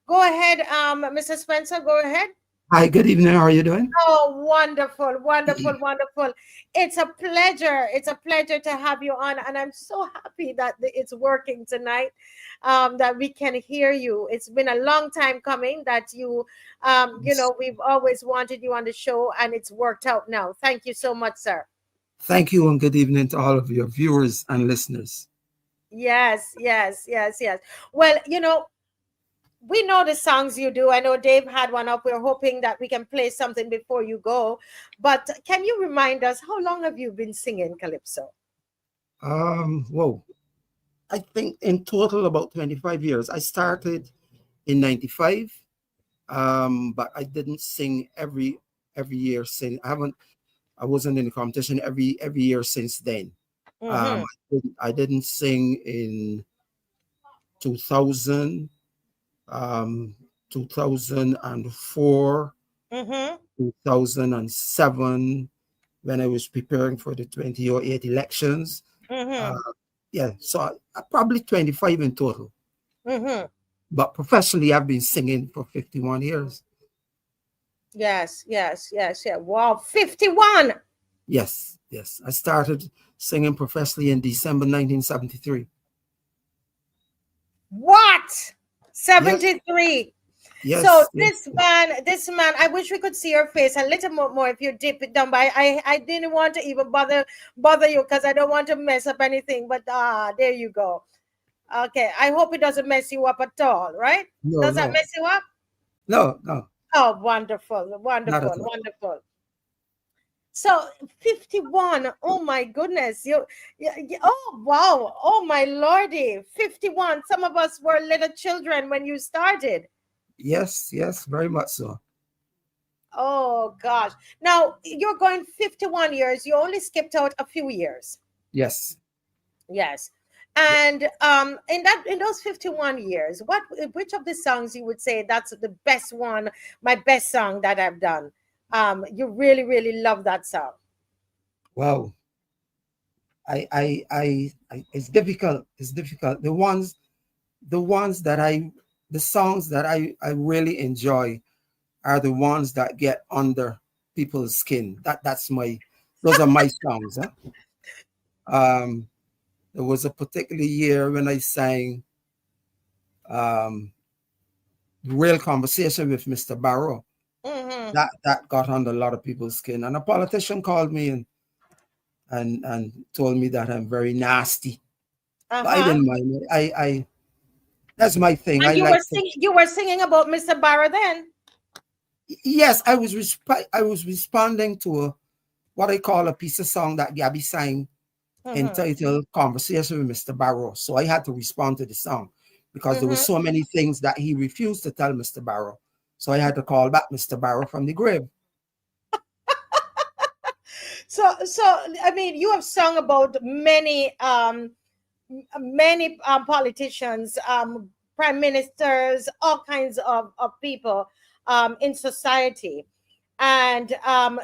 Go ahead, Mr. Spencer, go ahead. Hi, good evening. How are you doing? Oh, wonderful, wonderful, wonderful. It's a pleasure. It's a pleasure to have you on. And I'm so happy that it's working tonight, that we can hear you. It's been a long time coming that we've always wanted you on the show and it's worked out now. Thank you so much, sir. Thank you, and good evening to all of your viewers and listeners. Yes, yes, yes, yes. Well, we know the songs you do. I know Dave had one up. We're hoping that we can play something before you go. But can you remind us, how long have you been singing calypso? Whoa, I think in total about 25 years. I started in 95, but I didn't sing every year since. I wasn't in the competition every year since then. Mm-hmm. I didn't sing in 2000, 2004, Mm-hmm. 2007, when I was preparing for the 2008 elections. Uh, Mm-hmm. yeah, so probably 25 in total. Mm-hmm. But professionally, I've been singing for 51 years. Yes, yes, yes, yeah. Wow, 51. Yes, yes. I started singing professionally in December 1973. What? Yes, 73. So yes, yes, this man, I wish we could see your face a little more if you dip it down. But I didn't want to even bother you because I don't want to mess up anything. But there you go. Okay, I hope it doesn't mess you up at all, right? no, Does that no, mess you up? no, no, Oh, wonderful, not wonderful, at all. wonderful. So 51. Oh my goodness. Oh wow. Oh my lordy. 51. Some of us were little children when you started. Yes, yes, very much so. Oh gosh. Now you're going 51 years. You only skipped out a few years. Yes. Yes. And in those 51 years, which of the songs you would say that's the best one, my best song that I've done? You really, really love that song. Wow. It's difficult. It's difficult. The songs that I really enjoy are the ones that get under people's skin. Those are my songs. Huh? Um, there was a particular year when I sang um, Real Conversation with Mr. Barrow. Mm-hmm. That got under a lot of people's skin. And a politician called me and told me that I'm very nasty. But I Uh-huh. didn't mind it. I That's my thing. And I like to. you were singing about Mr. Barra then. Yes, I was responding to what I call a piece of song that Gabby sang Mm-hmm. entitled Conversation with Mr. Barrow. So I had to respond to the song because there were Mm-hmm. so many things that he refused to tell Mr. Barrow. So I had to call back Mr. Barrow from the grave. So I mean, you have sung about many politicians, prime ministers, all kinds of people in society. And and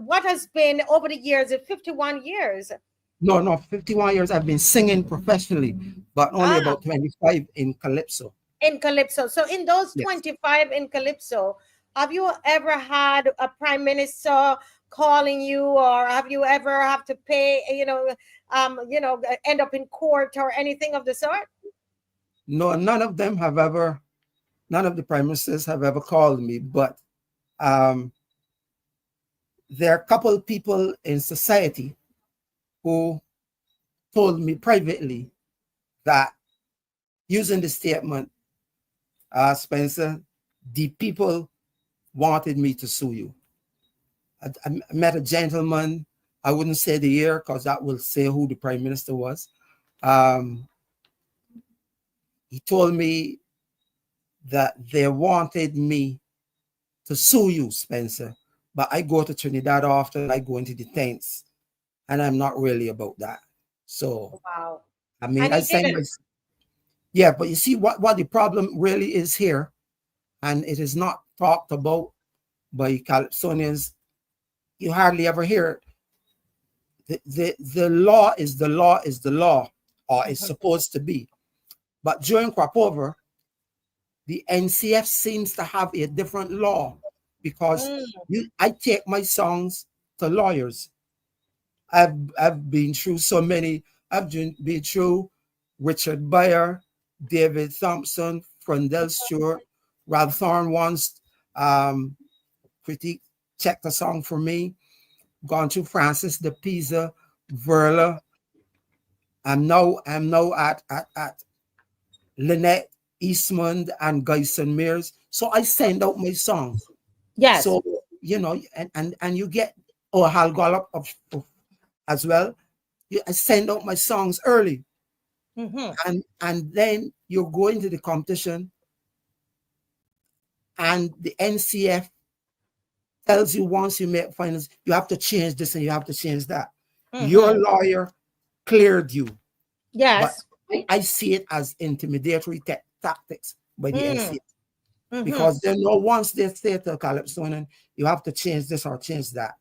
what has been over the years, 51 years. No, no, 51 years I've been singing professionally, but only Ah, about 25 in calypso. in calypso. So in those Yes. 25 in calypso, have you ever had a prime minister calling you, or have you ever have to pay, end up in court or anything of the sort? No, none of the prime ministers have ever called me, but um, there are a couple of people in society who told me privately that using the statement, Spencer, the people wanted me to sue you. I met a gentleman. I wouldn't say the year because that will say who the prime minister was. Um, he told me that they wanted me to sue you, Spencer, but I go to Trinidad often. I go into the tents, and I'm not really about that. So, Wow. I mean, And I he sang didn't. my yeah, but you see what the problem really is here, and it is not talked about by calypsonians. You hardly ever hear it. The law is the law, or is Mhm. supposed to be. But during crop over, the NCF seems to have a different law because I take my songs to lawyers. I've been through so many. Been through Richard Bayer, David Thompson, Frondell Stewart, Ralph Thorne once critique checked a song for me. Gone through Francis de Pisa, Verla. I'm now at Lynette Eastmond and Guyson Mears. So I send out my songs. Yes. So and you get Hal Gollop as well. I send out my songs early. And then you go into the competition and the NCF tells you once you make finals, you have to change this and you have to change that. Your lawyer cleared you. Yes. But I see it as intimidatory tactics by the NCF. Because they know once they say to Calypsonian, you have to change this or change that.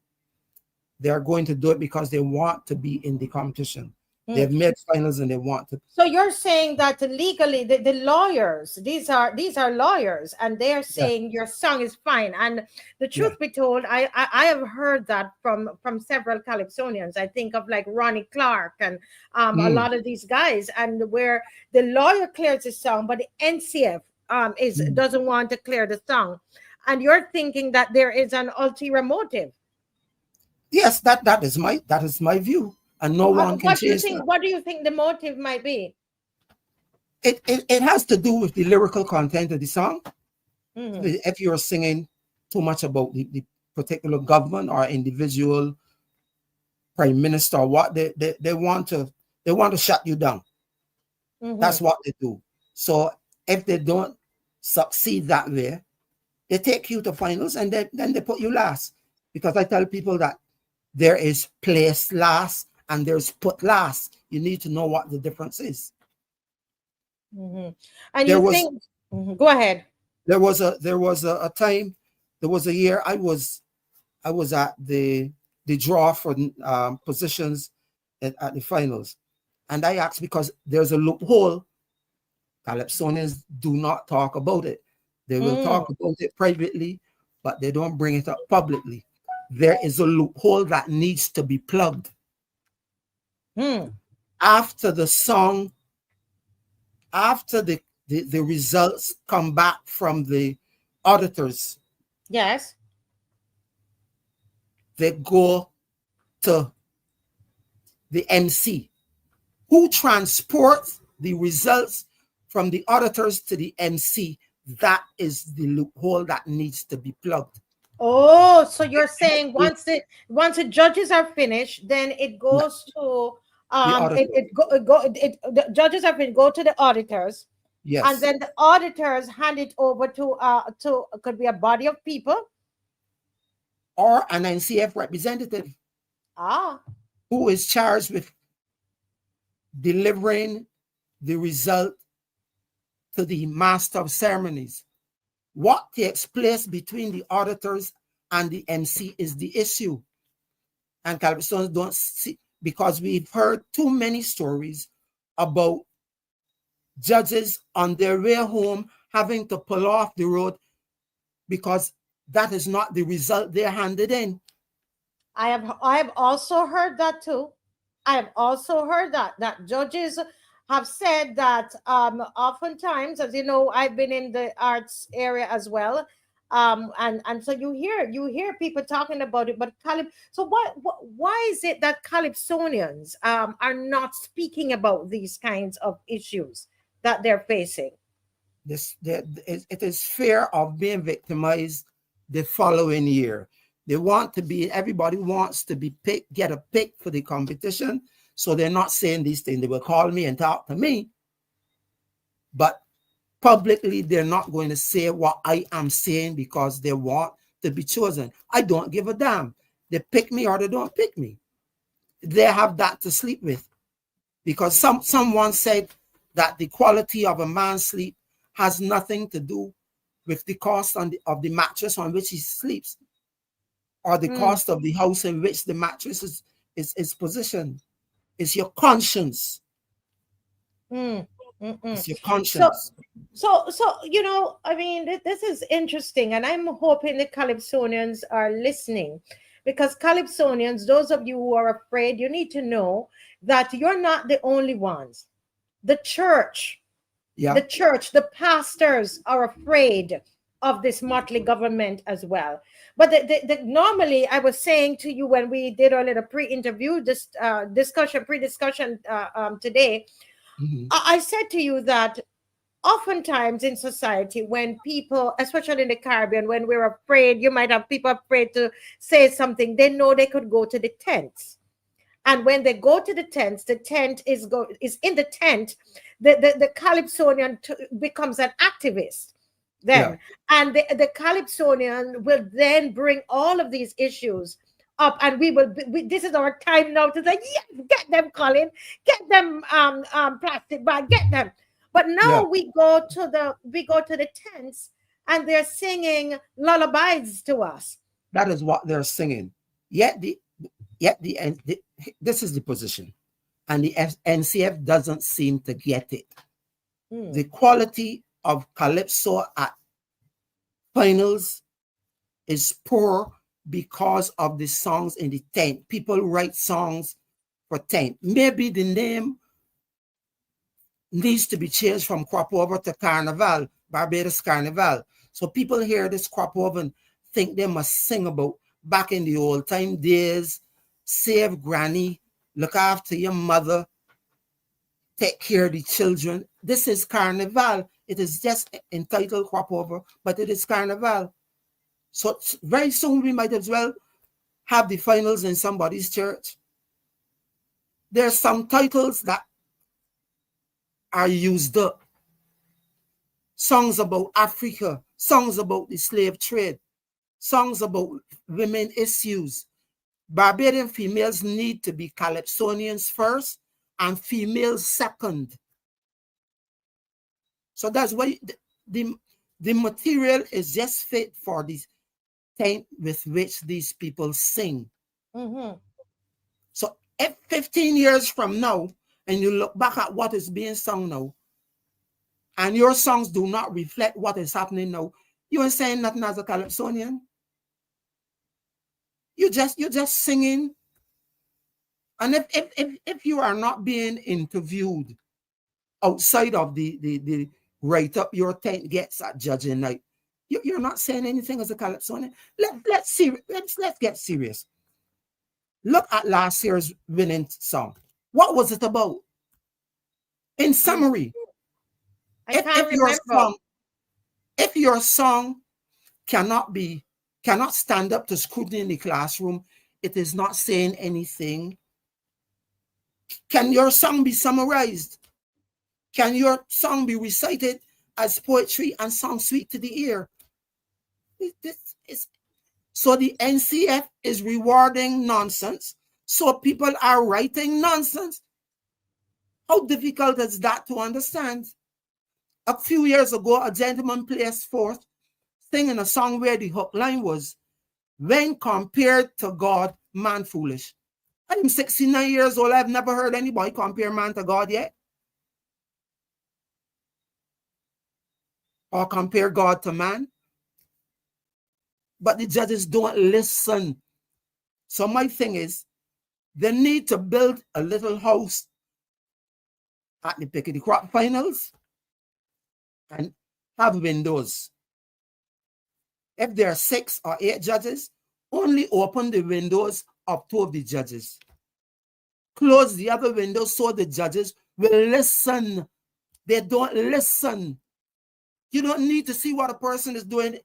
They're going to do it because they want to be in the competition. They've made finals and they want to. So you're saying that legally, the lawyers, these are lawyers, and they're saying your song is fine. And the truth be told, I have heard that from several Calypsonians. I think of like Ronnie Clark and a lot of these guys, and where the lawyer clears the song, but the NCF doesn't want to clear the song. And you're thinking that there is an ulterior motive. Yes, that is my view. And no one can change that. What do you think the motive might be? It has to do with the lyrical content of the song. If you're singing too much about the particular government or individual prime minister or what, they want to shut you down. That's what they do. So if they don't succeed that way, they take you to finals and then they put you last. Because I tell people that there is place last and there's put last. You need to know what the difference is. And go ahead. There was a time, there was a year I was at the draw for positions at the finals, and I asked because there's a loophole. Calypsonians do not talk about it. They will talk about it privately, but they don't bring it up publicly. There is a loophole that needs to be plugged. After the song, after the results come back from the auditors, yes, they go to the MC, who transports the results from the auditors to the MC. That is the loophole that needs to be plugged. Oh, so you're saying once the judges are finished, then it goes to the judges have been go to the auditors. Yes. And then the auditors hand it over to could be a body of people or an NCF representative who is charged with delivering the result to the master of ceremonies. What takes place between the auditors and the MC is the issue. And Calypsonians don't see, because we've heard too many stories about judges on their way home having to pull off the road because that is not the result they handed in. I have also heard that too. I have also heard that judges have said that oftentimes, as you know, I've been in the arts area as well, and so you hear people talking about it. But so why is it that Calypsonians are not speaking about these kinds of issues that they're facing? It is fear of being victimized the following year. Everybody wants to be picked, get a pick for the competition. So they're not saying these things. They will call me and talk to me, but publicly they're not going to say what I am saying because they want to be chosen. I don't give a damn. They pick me or they don't pick me. They have that to sleep with, because someone said that the quality of a man's sleep has nothing to do with the cost of the mattress on which he sleeps, or the cost of the house in which the mattress is positioned. It's your conscience. Mm-mm. It's your So, conscience. you know, I mean, this is interesting, and I'm hoping the Calypsonians are listening, because Calypsonians, those of you who are afraid, you need to know that you're not the only ones. The church, Yeah. the pastors are afraid of this motley government as well. But normally, I was saying to you when we did our little pre-interview, pre-discussion today, Mhm. I said to you that oftentimes in society, when people, especially in the Caribbean, when we're afraid, you might have people afraid to say something, they know they could go to the tents. And when they go to the tent is in the tent, the Calypsonian becomes an activist Yeah. then. And the Calypsonian will then bring all of these issues up, and this is our time now to say, yes, get them, Colin, get them, plastic bag, get them. But Yeah. now we go to the tents, and they're singing lullabies to us. That is what they're singing. Yet this is the position, and the NCF doesn't seem to get it. Hmm. The quality of calypso at finals is poor because of the songs in the tent. People write songs for tent. Maybe the name needs to be changed from crop over to Carnival, Barbados Carnival. So people hear this crop over and think they must sing about back in the old time days, save granny, look after your mother, take care of the children. This is Carnival. It is just entitled crop over, but it is Carnival. So very soon we might as well have the finals in somebody's church. There's some titles that are used up. Songs about Africa, songs about the slave trade, songs about women issues. Barbadian females need to be calypsonians first and females second. So that's why the material is just fit for the time with which these people sing. Mm-hmm. So if 15 years from now, and you look back at what is being sung now, and your songs do not reflect what is happening now, you ain't saying nothing as a calypsonian. You're just singing. And if you are not being interviewed outside of the write up your tent gets at judging night, you're not saying anything as a calypsonian. Let's get serious. Look at last year's winning song. What was it about? In summary, I if can't if your remember. song if your song cannot stand up to scrutiny in the classroom, it is not saying anything. Can your song be summarized? Can your song be recited as poetry and sound sweet to the ear? So the NCF is rewarding nonsense. So people are writing nonsense. How difficult is that to understand? A few years ago, a gentleman placed forth singing a song where the hook line was, when compared to God, man foolish. I'm 69 years old. I've never heard anybody compare man to God yet. Or compare God to man. But the judges don't listen. So my thing is, they need to build a little house at the pick of the crop finals and have windows. If there are 6 or 8 judges, only open the windows of 2 of the judges. Close the other windows so the judges will listen. They don't listen. You don't need to see what a person is doing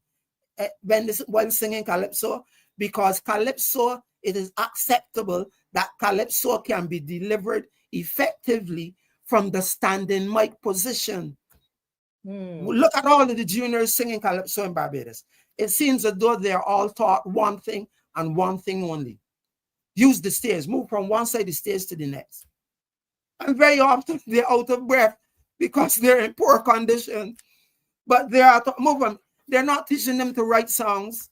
while singing calypso, because calypso, it is acceptable that calypso can be delivered effectively from the standing mic position. Look at all of the juniors singing calypso in Barbados. It seems as though they're all taught one thing and one thing only. Use the stairs, move from one side of the stairs to the next. And very often they're out of breath because they're in poor condition. But they're not teaching them to write songs.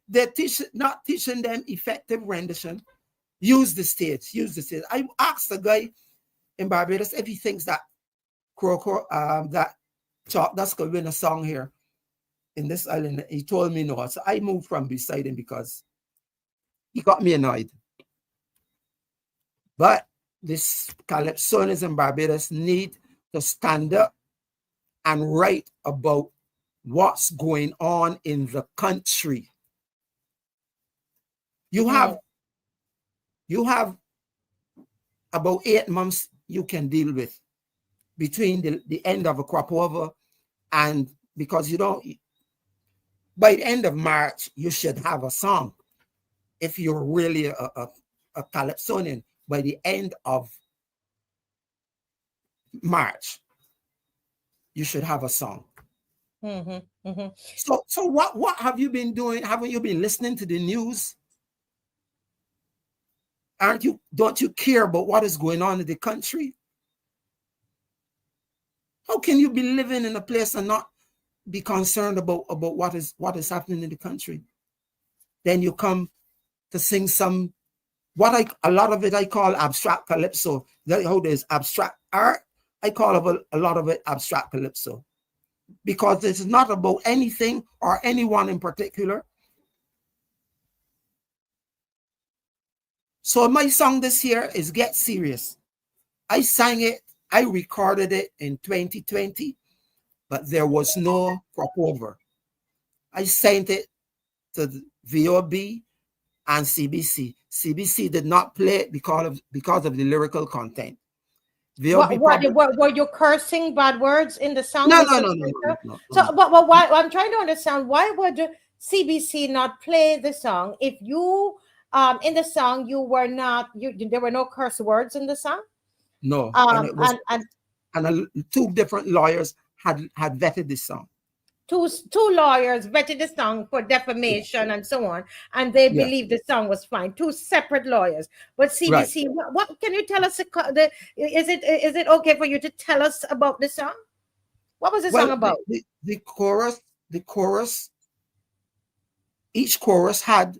They're not teaching them effective rendition. Use the stage. I asked the guy in Barbados if he thinks that that Chalk that's going to win a song here in this island. He told me no. So I moved from beside him because he got me annoyed. But this calypsonians in Barbados need to stand up and write about what's going on in the country. You have about 8 months you can deal with between the end of a crop over and because you don't, by the end of March, you should have a song. If you're really a calypsonian, by the end of March, you should have a song. So what have you been doing? Haven't you been listening to the news? Don't you care about what is going on in the country? How can you be living in a place and not be concerned about what is happening in the country? Then you come to sing some a lot of it I call abstract calypso. How there's abstract art, I call a lot of it abstract calypso. Because it's not about anything or anyone in particular. So my song this year is Get Serious. I sang it, I recorded it in 2020, but there was no crop over. I sent it to the VOB and CBC. CBC did not play it because of the lyrical content. Were you cursing bad words in the song? No. So, but why? I'm trying to understand, why would CBC not play the song if you in the song there were no curse words in the song? No, and two different lawyers had vetted this song. Two lawyers vetted the song for defamation and so on, and they believed the song was fine. Two separate lawyers. But CBC, what can you tell us? Is it okay for you to tell us about the song? What was the song about? The chorus, each chorus had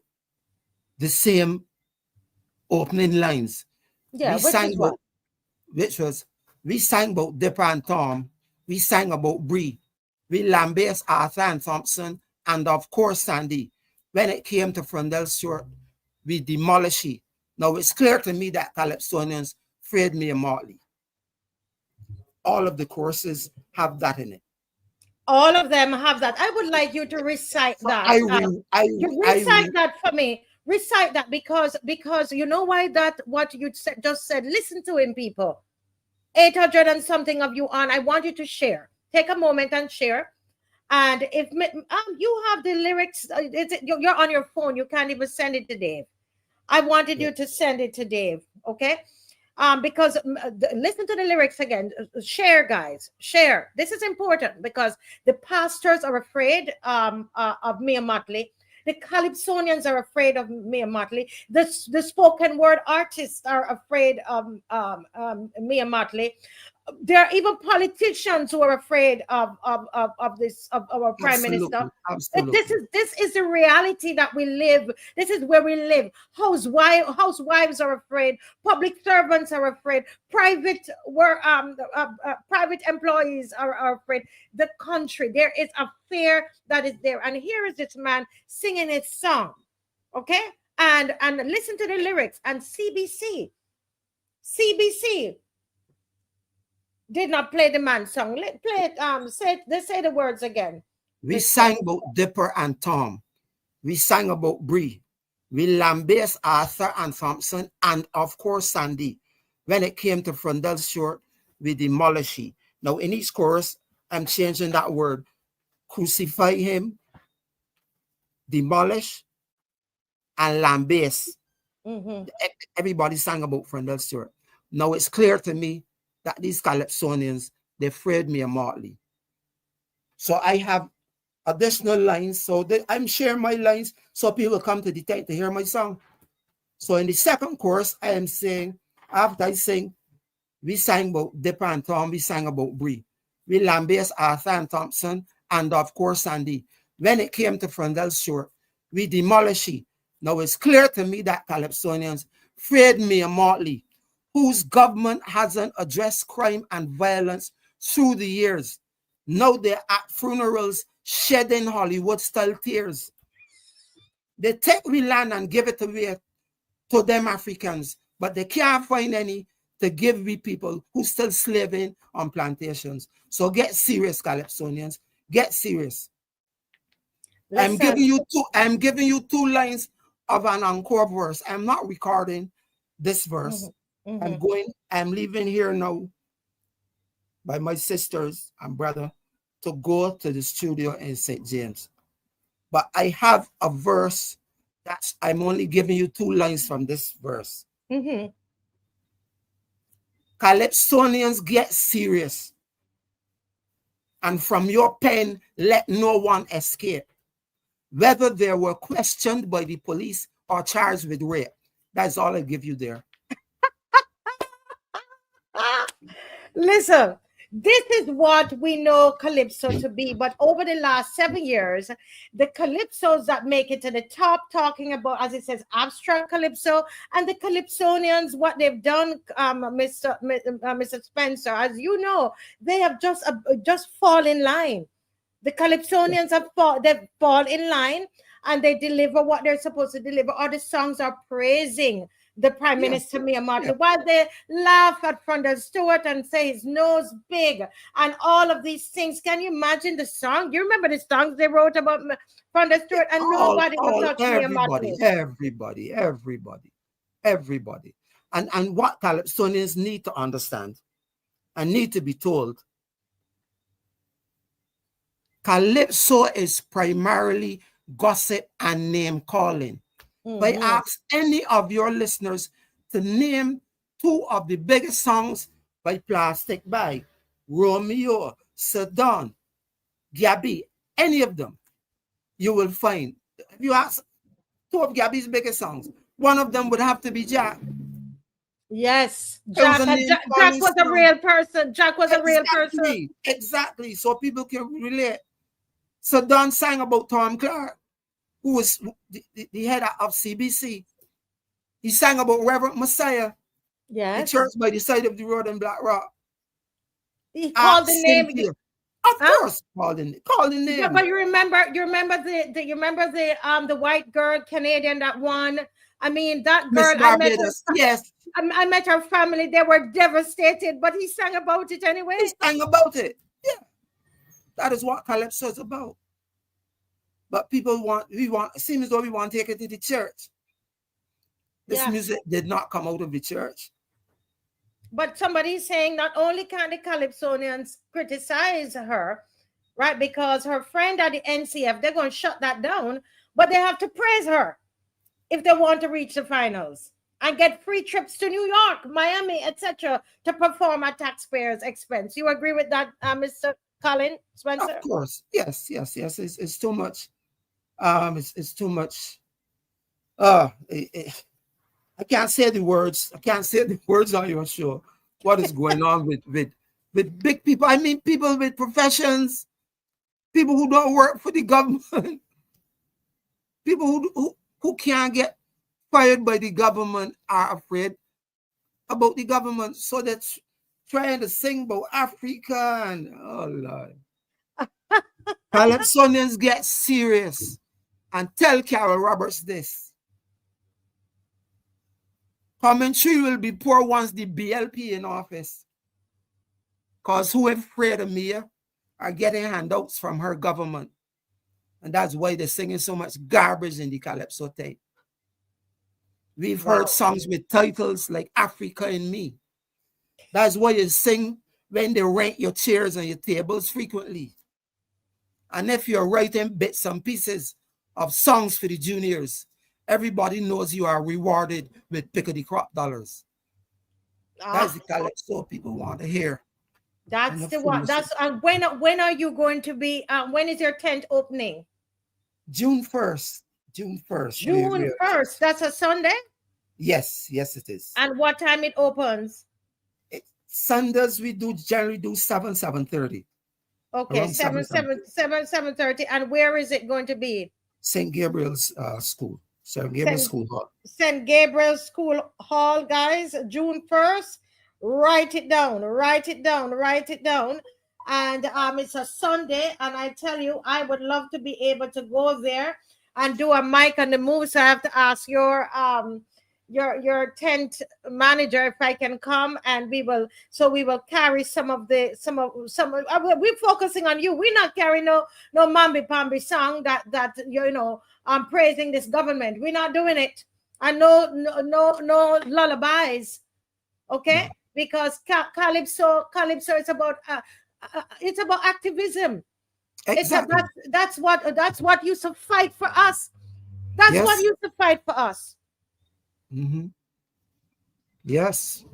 the same opening lines. Yeah, we sang about Dipper and Tom, we sang about Bree, we lambasted Arthur and Thompson, and of course Sandy. When it came to Frondell Stewart, we demolished it. Now it's clear to me that calypsonians afraid me and Motley. All of the choruses have that in it. All of them have that. I would like you to recite that. Recite that for me. Recite that because you know why what you just said. Listen to him, people. 800 and something of you on. I want you to share. Take a moment and share. And if you have the lyrics, you're on your phone. You can't even send it to Dave. I wanted you to send it to Dave. Okay. Because listen to the lyrics again. Share, guys. Share. This is important because the pastors are afraid of me and Motley. The calypsonians are afraid of me and Motley. The spoken word artists are afraid of me and Motley. There are even politicians who are afraid of our prime minister. Absolutely. This is the reality that we live. This is where we live. Housewives are afraid. Public servants are afraid. Private employees are afraid. The country, there is a fear that is there. And here is this man singing his song. Okay, and listen to the lyrics. And CBC did not play the man's song. Play it. Say the words again. We sang about Dipper and Tom. We sang about Bree. We lambasted Arthur and Thompson, and of course Sandy. When it came to Frondell Stewart, we demolished it. Now in each chorus, I'm changing that word. Crucify him, demolish, and lambaste. Everybody sang about Frondell Stewart. Now it's clear to me that these calypsonians, they afraid me and Motley. So I have additional lines. So I'm sharing my lines so people come to the tent to hear my song. So in the second chorus, I am saying, after I sing, we sang about Dipper and Tom, we sang about Bree. We lambasted Arthur and Thompson, and of course Sandy. When it came to Frondell Stewart, we demolished it. Now it's clear to me that calypsonians afraid me and Motley, whose government hasn't addressed crime and violence through the years. Now they're at funerals shedding Hollywood style tears. They take we land and give it away to them Africans, but they can't find any to give we people who still slaving on plantations. So get serious, Calypsonians. Get serious. I'm Listen. giving you two lines of an encore verse. I'm not recording this verse. I'm leaving here now by my sisters and brother to go to the studio in St. James. But I have a verse that I'm only giving you two lines from this verse. Calypsonians, get serious. And from your pen, let no one escape. Whether they were questioned by the police or charged with rape. That's all I give you there. Listen, this is what we know calypso to be, but over the last 7 years, the calypsos that make it to the top, talking about, as it says, abstract calypso, and the calypsonians, what they've done, Mr. Spencer, as you know, they have just fall in line. The calypsonians they've fall in line, and they deliver what they're supposed to deliver. Or the songs are praising the Prime Minister, Mia Martin, while they laugh at Fonda Stewart and say his nose big and all of these things. Can you imagine the song? You remember the songs they wrote about Fonda Stewart, and nobody was touching Mia Martin. Everybody. And what Calypsonians need to understand and need to be told, Calypso is primarily gossip and name calling. If I ask any of your listeners to name two of the biggest songs by Plastic Bag, Romeo, Saddam, Gabby, any of them, you will find. If you ask two of Gabby's biggest songs, one of them would have to be Jack. Yes, Jack was a real person. Jack was a real person. Exactly. So people can relate. Saddam sang about Tom Clark, who was the head of CBC. He sang about Reverend Messiah. Yes. The church by the side of the road in Black Rock. He called the name. Of course, called the name. Yeah, but you remember the white girl Canadian that won. I mean, that girl. I met her family. They were devastated, but he sang about it anyway. He sang about it. Yeah, that is what calypso is about. But people it seems as though we want to take it to the church. This music did not come out of the church. But somebody's saying not only can the Calypsonians criticize her, right, because her friend at the NCF, they're going to shut that down, but they have to praise her if they want to reach the finals and get free trips to New York, Miami, etc., to perform at taxpayers' expense. You agree with that, Mr. Colin, Spencer? Of course. Yes. It's too much. It's too much. I can't say the words. On your show. What is going on with big people? I mean, people with professions, people who don't work for the government, people who can't get fired by the government are afraid about the government, so that's trying to sing about Africa and oh Lord. Calypsonians, get serious and tell Carol Roberts this. Commentary will be poor once the BLP in office. Because who afraid of me are getting handouts from her government. And that's why they're singing so much garbage in the Calypso tape. We've heard songs with titles like Africa and Me. That's why you sing when they rent your chairs and your tables frequently. And if you're writing bits and pieces of songs for the juniors, everybody knows you are rewarded with pickety crop dollars. That's the Calypso people want to hear. That's the one. When are you going to be? When is your tent opening? June 1st. June 1st. That's a Sunday? Yes, it is. And what time it opens? Sundays we generally do 7:30. Okay, 7:30. And where is it going to be? St. Gabriel's School. St. Gabriel's School Hall. St. Gabriel's School Hall, guys. June 1st. Write it down, write it down, write it down. And it's a Sunday, and I tell you, I would love to be able to go there and do a mic on the move. So I have to ask your tent manager if I can come, and we will carry we're focusing on you. We're not carrying no mamby pamby song that praising this government. We're not doing it. And no lullabies, okay? No. Because calypso it's about activism. Exactly. That's what used to fight for us. That's what Yes. used to fight for us. Hmm. Yes.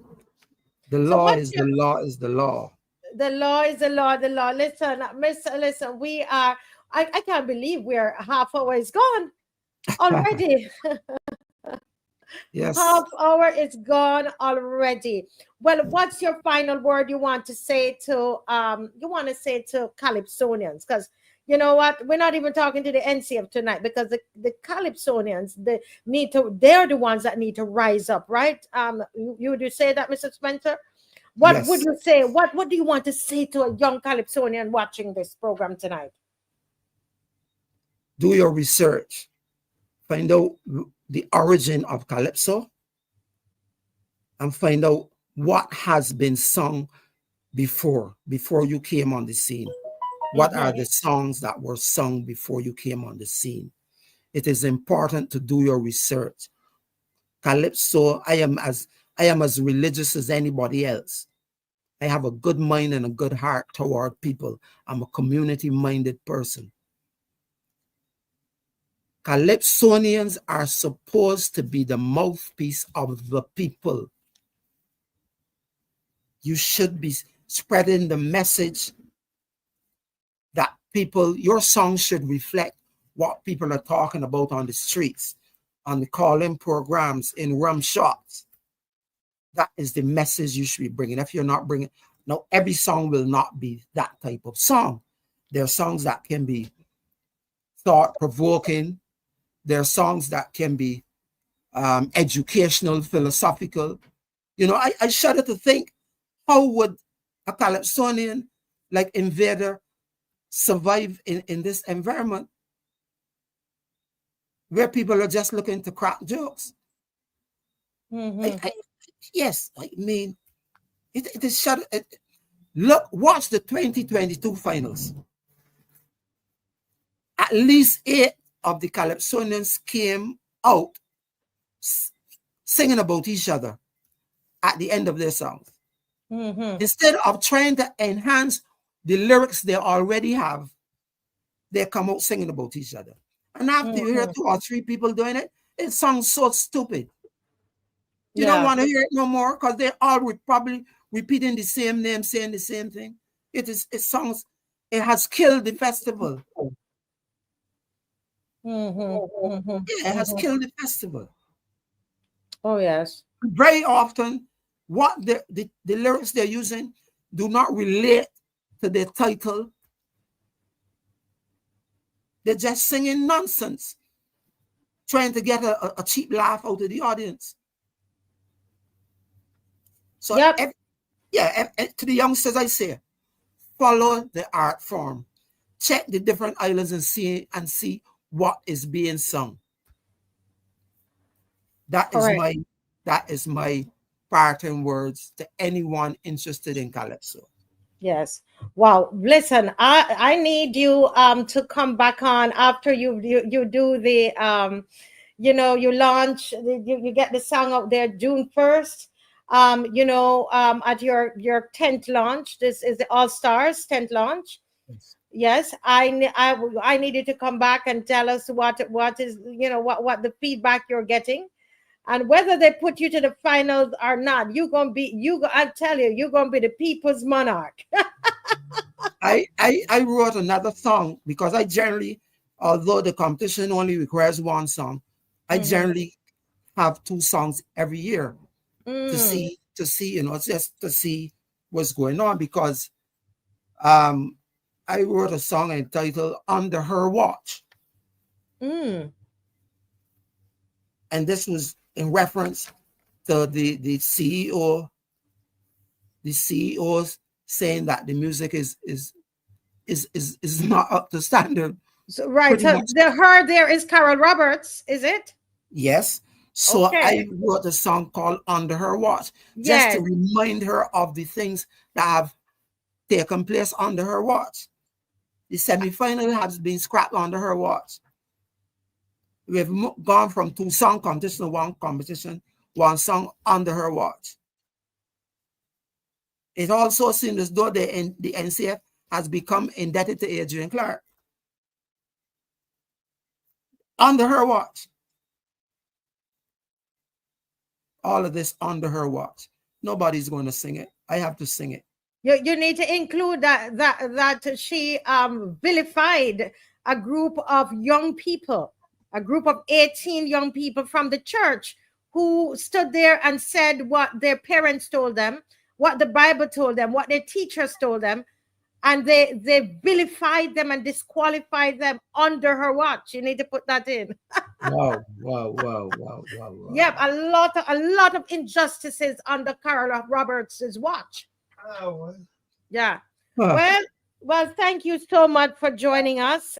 The So law what's is the law is the law. the law is the law, the law. Listen, listen, we are I can't believe we're half hour is gone already. Yes. Half hour is gone already. Well, what's your final word you want to say to calypsonians? Because you know what, we're not even talking to the NCF tonight, because the calypsonians they're the ones that need to rise up, right? You would you say that, Mr. Spencer? What would Yes. you say? What do you want to say to a young calypsonian watching this program tonight? Do your research. Find out the origin of calypso and find out what has been sung before you came on the scene. What are Mm-hmm. the songs that were sung before you came on the scene? It is important to do your research. Calypso, I am as religious as anybody else. I have a good mind and a good heart toward people. I'm a community-minded person. Calypsonians are supposed to be the mouthpiece of the people. You should be spreading the message that your song should reflect what people are talking about on the streets, on the call-in programs, in rum shops. That is the message you should be bringing. If you're not bringing, now every song will not be that type of song. There are songs that can be thought-provoking. There are songs that can be educational, philosophical. I shudder to think, how would a calypsonian like Invader survive in this environment where people are just looking to crack jokes? Mm-hmm. Yes, I mean, it is shudder. Look, watch the 2022 finals. At least 8 of the calypsonians came out singing about each other at the end of their songs. Mm-hmm. Instead of trying to enhance the lyrics they already have, they come out singing about each other. And after you hear Mm-hmm. 2 or 3 people doing it, it sounds so stupid. You don't Yeah. want to hear it no more because they're all probably repeating the same name, saying the same thing. It has killed the festival. Mm-hmm. Mm-hmm. Yeah, it has Mm-hmm. killed the festival. Oh yes. Very often, what the lyrics they're using do not relate to their title. They're just singing nonsense, trying to get a cheap laugh out of the audience. So, Yep. to the youngsters, I say, follow the art form. Check the different islands and see what is being sung. That is Correct. my that is my parting words to anyone interested in calypso. Yes. Wow. Listen, I need you to come back on after you do the you launch you get the song out there June 1st. At your tent launch. This is the All Stars tent launch. Yes. Yes, I need you to come back and tell us what is what the feedback you're getting, and whether they put you to the finals or not. I tell you, you're gonna be the people's monarch. I wrote another song because I generally, although the competition only requires 1 song, I Mm-hmm. generally have 2 songs every year to Mm, see, just to see what's going on, because um I wrote a song entitled Under Her Watch, mm, and this was in reference to the CEO the CEOs saying that the music is not up to standard. So, right. Pretty So much, her there is Carol Roberts, is it? yes. So Okay. I wrote a song called Under Her Watch, just to Yes. remind her of the things that have taken place under her watch. The semi-final has been scrapped under her watch. We've gone from 2-song competition to 1 competition, 1 song under her watch. It also seems as though the NCF has become indebted to Adrian Clark. Under her watch. All of this under her watch. Nobody's going to sing it. I have to sing it. You need to include that she vilified a group of young people, a group of 18 young people from the church who stood there and said what their parents told them, what the Bible told them, what their teachers told them, and they vilified them and disqualified them under her watch. You need to put that in. Wow, wow, wow, wow, wow, wow. Yep, a lot of injustices under Carol Roberts' watch. Oh, Yeah. Huh. Well, thank you so much for joining us.